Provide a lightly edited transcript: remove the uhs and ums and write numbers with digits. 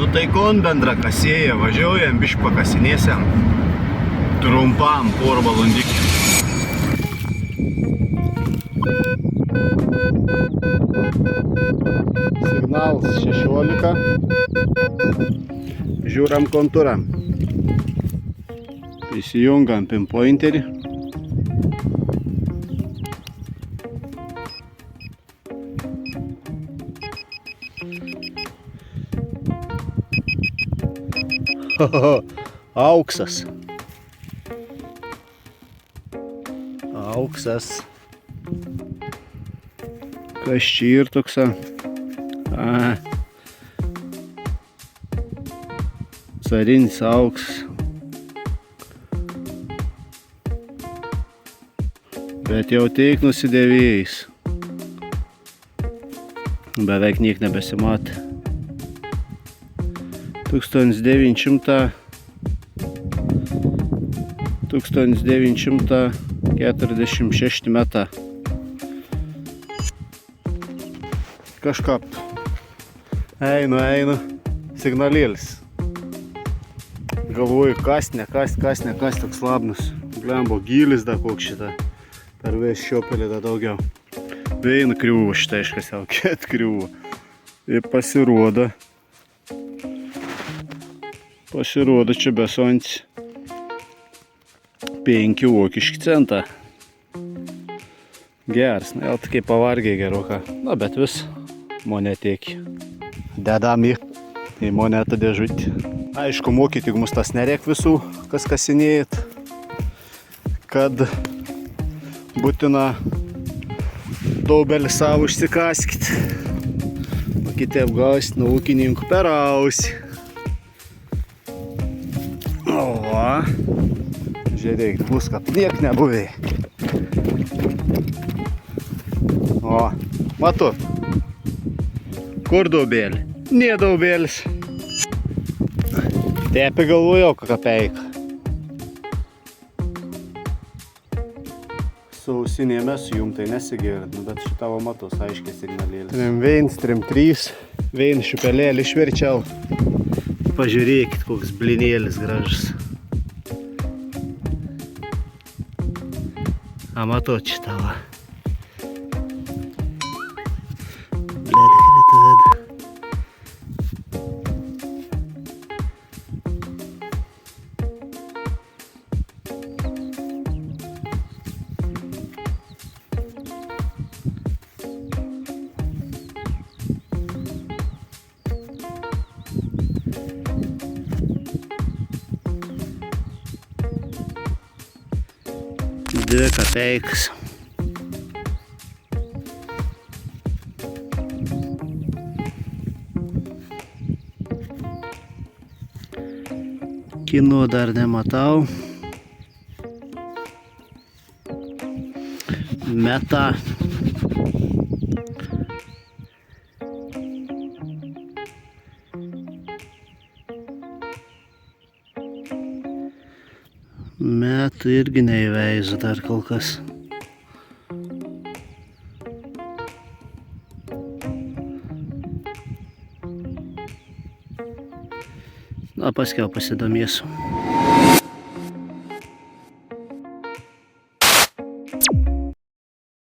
Nutaikon bendra kasėja, važiuojam, biškį pakasinėsiam. Trumpam porą valandikį. Signalas 16. Žiūram kontūrą. Įsijungam pinpointerį. Auksas. Auksas. Kas čia ir toksa? Carinis auksas. Bet jau teik nusidėvėjais. Beveik niek nebesimatė. 1946 metą. Kažkap. Einu. Signalėlis. Galvoju, kas toks labnus. Blembo, gylis da koks šitą. Per vis šiopelį da daugiau. Veina kriuvo šitą iškasiau, ket kriuvo. Ir pasirodo čia besonci 5 vokiški centą. Geras, jau tokiai pavargiai geroka. Na, bet vis monetėki. Dedam į monetą dėžutį. Aišku, mokyti mus tas nereik visų, kas kasinėjat, kad būtina daubelį savo išsikaskit. O kiti apgausit nuo ūkininkų per ausį. O, žiūrėk, bus kap niek nebuvė. O, matu, kur daubelį? Nė daubėlis. Tepi galvojau, kokią peiką. Su ausinėme su jum tai nesigird, bet šitavo matos aiškiai signalėlis. Trim 1, trim 3, vein šiupelėlį išverčiau. Pažiūrėkit, koks blinėlis gražus. A matot šitavo. Blėd, krita. Dvi kapeikas. Kino dar nematau. Meta. Metų irgi neįveizu dar kol kas. Na, paskiau pasidomėsiu.